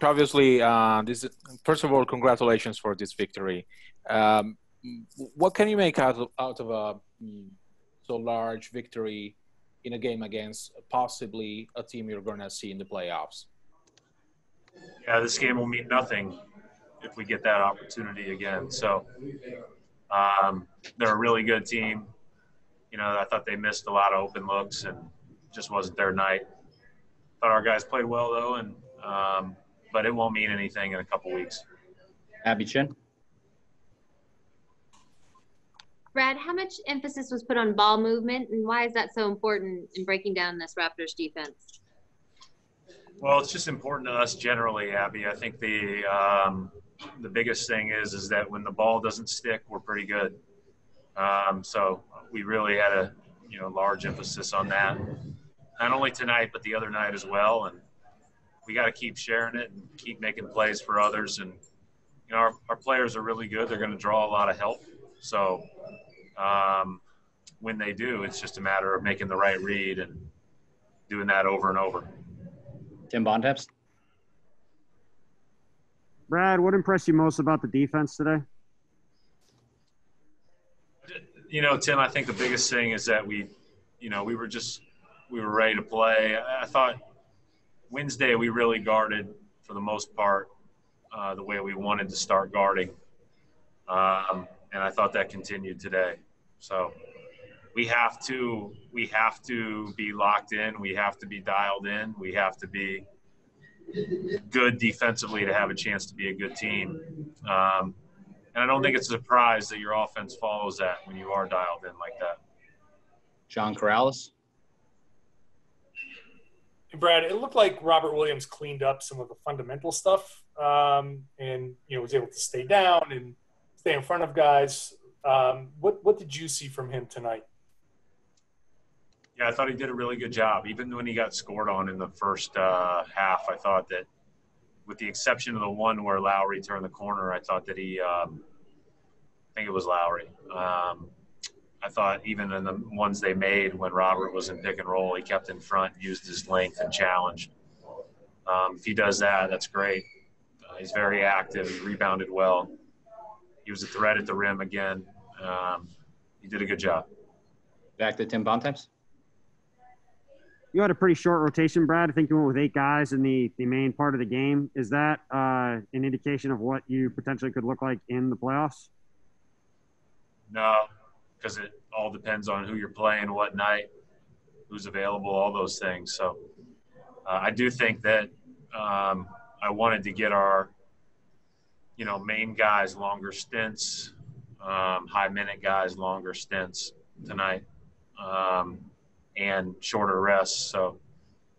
obviously, first of all, congratulations for this victory. What can you make out of a so large victory in a game against possibly a team you're going to see in the playoffs? Yeah, this game will mean nothing if we get that opportunity again. So they're a really good team. I thought they missed a lot of open looks and just wasn't their night. Thought our guys played well though, and but it won't mean anything in a couple weeks. Abby Chin. Brad, how much emphasis was put on ball movement, and why is that so important in breaking down this Raptors defense? Well, it's just important to us generally, Abby. I think the biggest thing is that when the ball doesn't stick, we're pretty good. So we really had a large emphasis on that, not only tonight but the other night as well. And we got to keep sharing it and keep making plays for others. And our players are really good. They're going to draw a lot of help. So when they do, it's just a matter of making the right read and doing that over and over. Tim Bontemps. Brad, what impressed you most about the defense today? Tim, I think the biggest thing is that we were ready to play. I thought Wednesday we really guarded for the most part the way we wanted to start guarding. And I thought that continued today. So we have to be locked in. We have to be dialed in. We have to be good defensively to have a chance to be a good team. And I don't think it's a surprise that your offense follows that when you are dialed in like that. John Corrales. Brad, it looked like Robert Williams cleaned up some of the fundamental stuff and was able to stay down and stay in front of guys. What did you see from him tonight? Yeah, I thought he did a really good job. Even when he got scored on in the first half, I thought that with the exception of the one where Lowry turned the corner, I thought that I think it was Lowry. I thought even in the ones they made when Robert was in pick and roll, he kept in front, used his length and challenged. If he does that, that's great. He's very active. He rebounded well. He was a threat at the rim again. He did a good job. Back to Tim Bontemps. You had a pretty short rotation, Brad. I think you went with 8 guys in the main part of the game. Is that an indication of what you potentially could look like in the playoffs? No, because it all depends on who you're playing, what night, who's available, all those things. So I do think that I wanted to get our, main guys longer stints, high-minute guys longer stints tonight. And shorter rests. So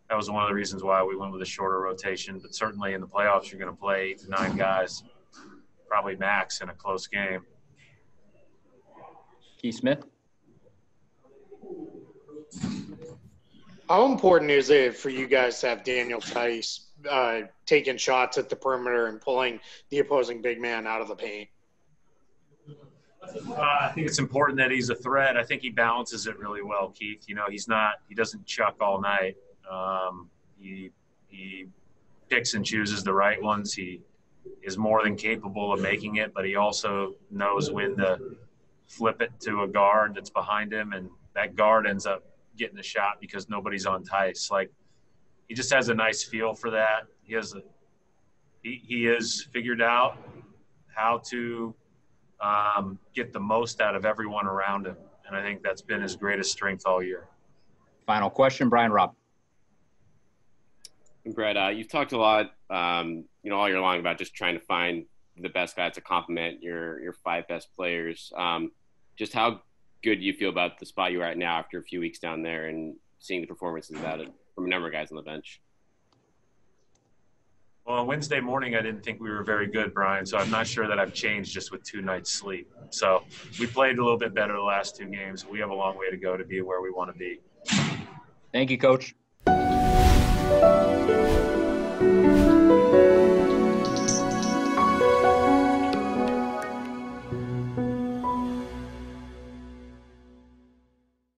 that was one of the reasons why we went with a shorter rotation. But certainly in the playoffs, you're going to play 8 to 9 guys, probably max in a close game. Keith Smith. How important is it for you guys to have Daniel Tice taking shots at the perimeter and pulling the opposing big man out of the paint? I think it's important that he's a threat. I think he balances it really well, Keith. He doesn't chuck all night. He picks and chooses the right ones. He is more than capable of making it, but he also knows when to flip it to a guard that's behind him, and that guard ends up getting a shot because nobody's on Tice. Like, he just has a nice feel for that. He has figured out how to get the most out of everyone around him. And I think that's been his greatest strength all year. Final question, Brian Robb. Brett, you've talked a lot, all year long about just trying to find the best guy to complement your 5 best players. Just how good do you feel about the spot you're at now after a few weeks down there and seeing the performances about it from a number of guys on the bench? Well, on Wednesday morning, I didn't think we were very good, Brian, so I'm not sure that I've changed just with 2 nights sleep. So we played a little bit better the last 2 games. We have a long way to go to be where we want to be. Thank you, Coach.